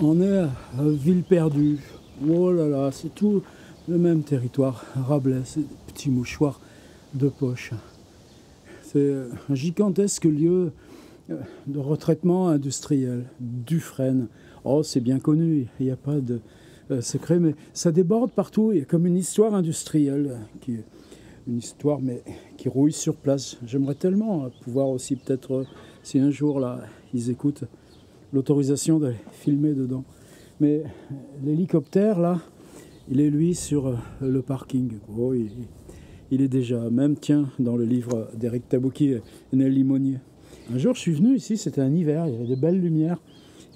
On est à Villeperdue. Oh là là, c'est tout le même territoire. Rabelais, c'est des petits mouchoirs de poche. C'est un gigantesque lieu de retraitement industriel. Dufresne. Oh, c'est bien connu, il n'y a pas de secret, mais ça déborde partout. Il y a comme une histoire industrielle, une histoire mais qui rouille sur place. J'aimerais tellement pouvoir aussi peut-être, si un jour là, ils écoutent, l'autorisation d'aller filmer dedans. Mais l'hélicoptère, là, il est lui sur le parking. Oh, il est déjà, même tiens, dans le livre d'Éric Tabouki et Nel Limonier. Un jour, je suis venu ici, c'était un hiver, il y avait des belles lumières.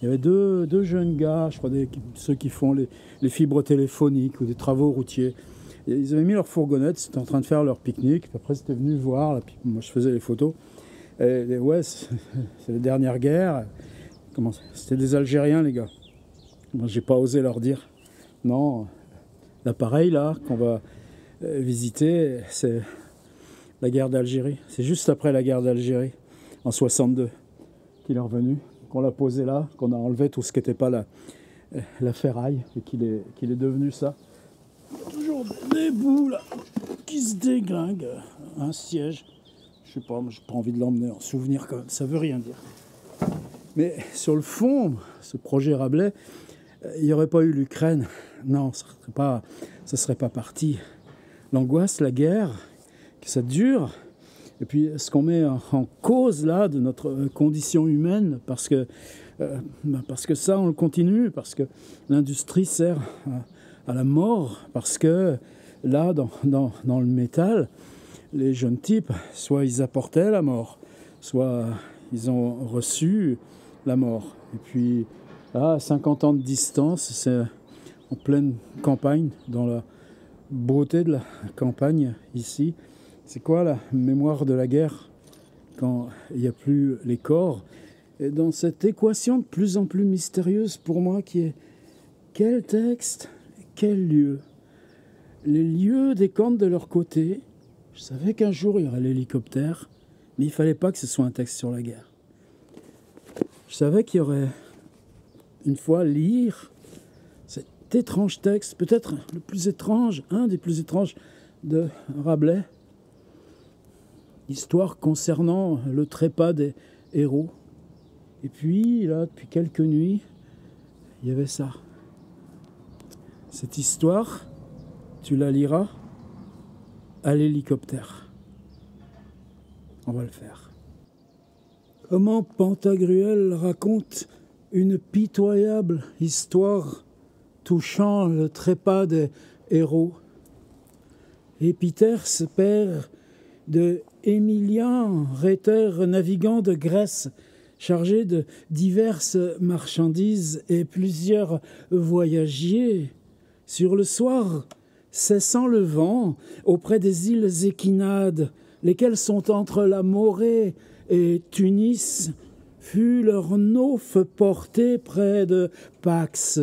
Il y avait deux jeunes gars, je crois ceux qui font les fibres téléphoniques ou des travaux routiers. Et ils avaient mis leur fourgonnette, ils étaient en train de faire leur pique-nique. Puis après, c'était venu voir, là, puis moi je faisais les photos. Et ouais, c'est la dernière guerre. C'était des Algériens, les gars. Moi, j'ai pas osé leur dire. Non, l'appareil là qu'on va visiter, c'est la guerre d'Algérie. C'est juste après la guerre d'Algérie, en 62, qu'il est revenu, qu'on l'a posé là, qu'on a enlevé tout ce qui n'était pas la ferraille, et qu'il est devenu ça. Toujours des bouts là, qui se déglinguent. Un siège, je sais pas, j'ai pas envie de l'emmener en souvenir quand même, ça veut rien dire. Mais sur le fond, ce projet Rabelais, il n'y aurait pas eu l'Ukraine. Non, ça serait pas parti. L'angoisse, la guerre, que ça dure. Et puis ce qu'on met en cause là de notre condition humaine, parce que ça on le continue, parce que l'industrie sert à la mort, parce que là dans le métal, les jeunes types, soit ils apportaient la mort, soit ils ont reçu la mort. Et puis là, à 50 ans de distance, c'est en pleine campagne, dans la beauté de la campagne ici. C'est quoi la mémoire de la guerre quand il n'y a plus les corps? Et dans cette équation de plus en plus mystérieuse pour moi qui est quel texte, quel lieu? Les lieux décantent de leur côté. Je savais qu'un jour il y aurait l'hélicoptère, mais il ne fallait pas que ce soit un texte sur la guerre. Je savais qu'il y aurait une fois lire cet étrange texte, peut-être le plus étrange, un des plus étranges de Rabelais, histoire concernant le trépas des héros. Et puis, là, depuis quelques nuits, il y avait ça. Cette histoire, tu la liras à l'hélicoptère. On va le faire. Comment Pantagruel raconte une pitoyable histoire touchant le trépas des héros. Épithère, père de Émilien, rhéteur navigant de Grèce, chargé de diverses marchandises et plusieurs voyagiers, sur le soir, cessant le vent, auprès des îles Équinades, lesquelles sont entre la Morée et Tunis, fut leur nauf porté près de Pax.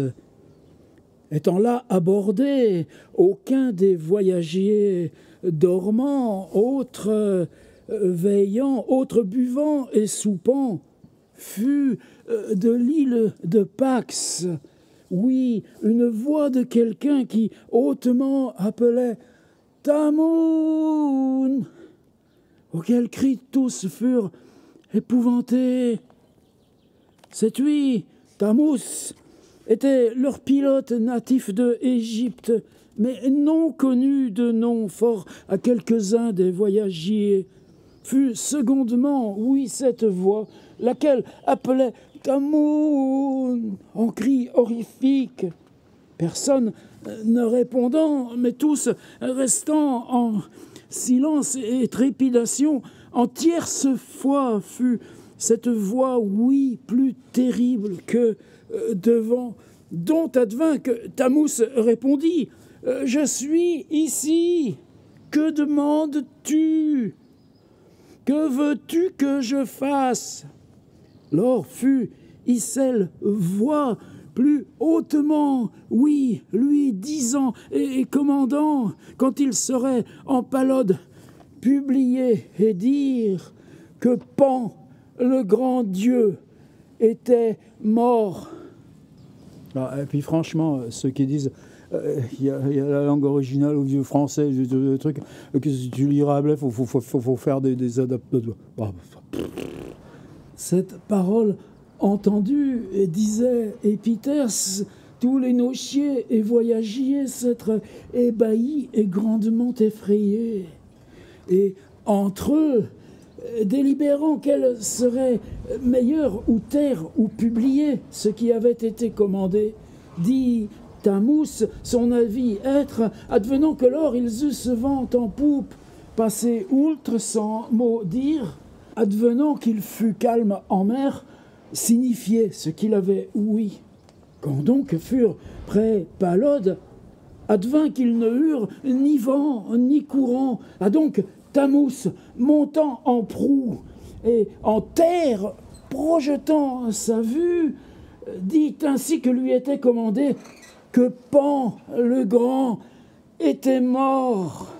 Étant là abordé, aucun des voyageurs dormant, autres veillant, autres buvant et soupant, fut de l'île de Pax, oui, une voix de quelqu'un qui hautement appelait « Tamoun !» auquel cri tous furent épouvantés. Cette nuit, Tamous était leur pilote natif de Égypte, mais non connu de nom fort à quelques-uns des voyageurs, fut secondement, oui, cette voix, laquelle appelait Tamoun en cri horrifique. Personne ne répondant, mais tous restant en silence et trépidation, en tierce fois fut cette voix, oui, plus terrible que devant, dont advint que Tamous répondit « Je suis ici. Que demandes-tu? Que veux-tu que je fasse ?» Lors fut Issel voix plus hautement, oui, lui disant et commandant, quand il serait en palode, publier et dire que Pan, le grand dieu, était mort. Et puis franchement, ceux qui disent il y a la langue originale au vieux français, le truc, que si tu lis Rabelais, faut faire des adaptations. Cette parole entendue disait Épithèse, tous les nochiers et voyagiers s'être ébahis et grandement effrayés. Et entre eux, délibérant quel serait meilleur ou taire ou publier ce qui avait été commandé, dit Tamous son avis être, advenant que lors ils eussent vent en poupe, passé outre sans mot dire, advenant qu'il fût calme en mer, signifiait ce qu'il avait ouï. Quand donc furent près Palode, advint qu'ils ne eurent ni vent ni courant, a donc Tamous, montant en proue et en terre, projetant sa vue, dit ainsi que lui était commandé que Pan le Grand était mort.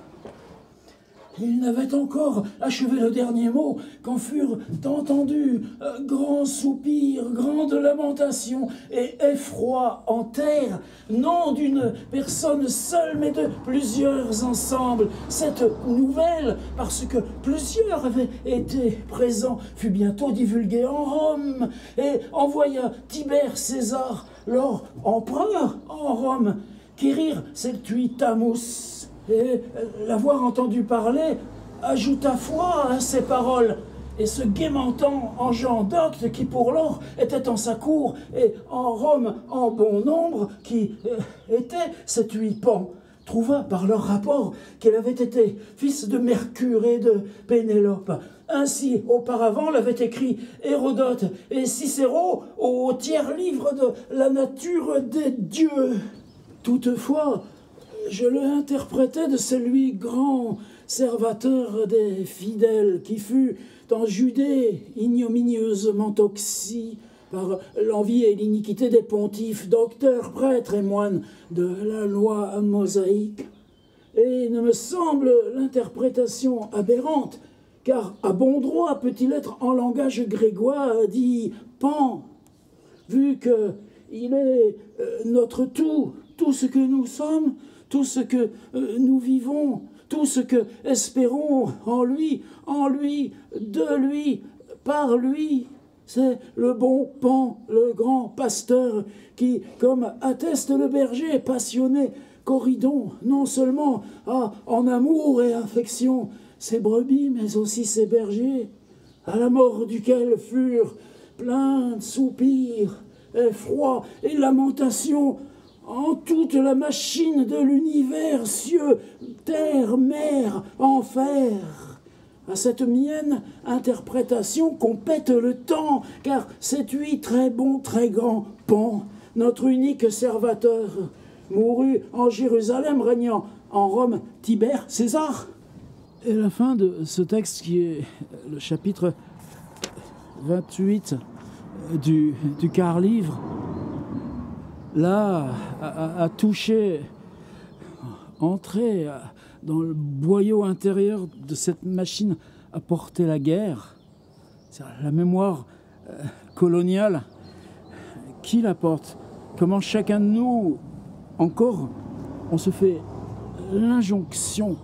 Il n'avait encore achevé le dernier mot quand furent entendus grands soupirs, grande lamentation et effroi en terre, non d'une personne seule, mais de plusieurs ensemble. Cette nouvelle, parce que plusieurs avaient été présents, fut bientôt divulguée en Rome et envoya Tibère César, leur empereur en Rome, quérir celui Tamous. Et l'avoir entendu parler ajouta foi à ses paroles, et se guémentant en gens doctes qui pour lors étaient en sa cour, et en Rome en bon nombre qui étaient cet Pan, trouva par leur rapport qu'il avait été fils de Mercure et de Pénélope. Ainsi, auparavant, l'avait écrit Hérodote et Cicéro au tiers livre de la nature des dieux. Toutefois, je le interprétais de celui grand servateur des fidèles qui fut en Judée ignominieusement oxy par l'envie et l'iniquité des pontifes, docteurs, prêtres et moines de la loi mosaïque. Et ne me semble l'interprétation aberrante, car à bon droit peut-il être en langage grégoire dit Pan, vu qu'il est notre tout ce que nous sommes, tout ce que nous vivons, tout ce que espérons en lui, de lui, par lui. C'est le bon Pan, le grand pasteur, qui, comme atteste le berger passionné, Corydon, non seulement a en amour et affection ses brebis, mais aussi ses bergers, à la mort duquel furent plaintes, soupirs, effrois et lamentations, en toute la machine de l'univers, cieux, terre, mer, enfer. À cette mienne interprétation qu'on pète le temps, car c'est lui très bon, très grand Pan, notre unique servateur, mourut en Jérusalem, régnant en Rome Tibère César. Et la fin de ce texte, qui est le chapitre 28 du quart-livre, là, a touché, entré dans le boyau intérieur de cette machine à porter la guerre. C'est la mémoire coloniale. Qui la porte? Comment chacun de nous, encore, on se fait l'injonction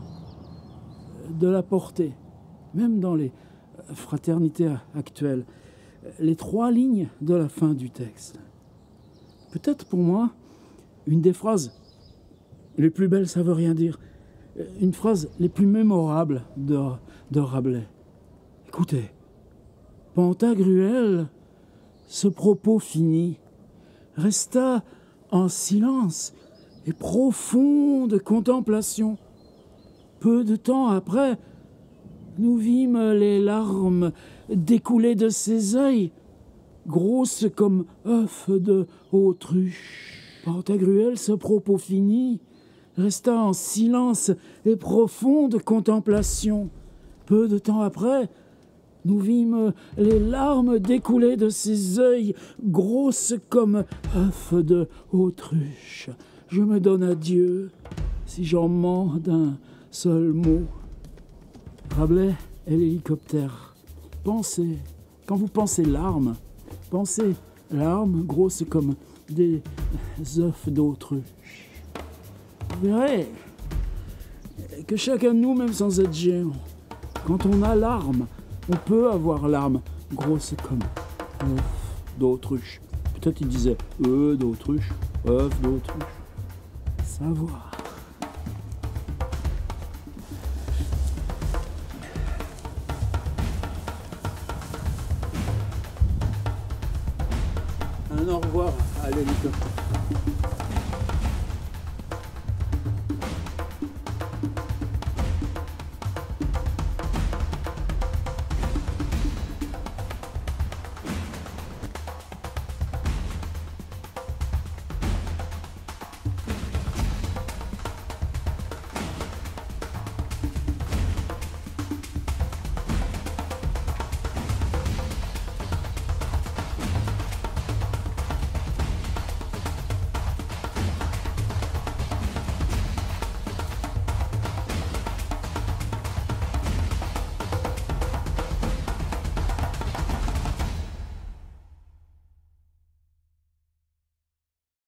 de la porter, même dans les fraternités actuelles. Les 3 lignes de la fin du texte. Peut-être pour moi, une des phrases les plus belles, ça veut rien dire. Une phrase les plus mémorables de Rabelais. Écoutez, Pantagruel, ce propos fini, resta en silence et profonde contemplation. Peu de temps après, nous vîmes les larmes découler de ses œils, grosses comme œufs de autruche. Pantagruel, ce propos fini, resta en silence et profonde contemplation. Peu de temps après, nous vîmes les larmes découler de ses œils, grosses comme œufs de autruche. Je me donne à Dieu si j'en mens d'un seul mot. Rabelais et l'hélicoptère. Pensez, quand vous pensez larmes, pensez L'arme, gros, c'est comme des œufs d'autruche. Vous verrez que chacun de nous, même sans être géant, quand on a l'arme, on peut avoir l'arme. Gros, c'est comme œuf d'autruche. Peut-être il disait d'autruche, œuf d'autruche. Savoir. Un au revoir à l'hélicoptère.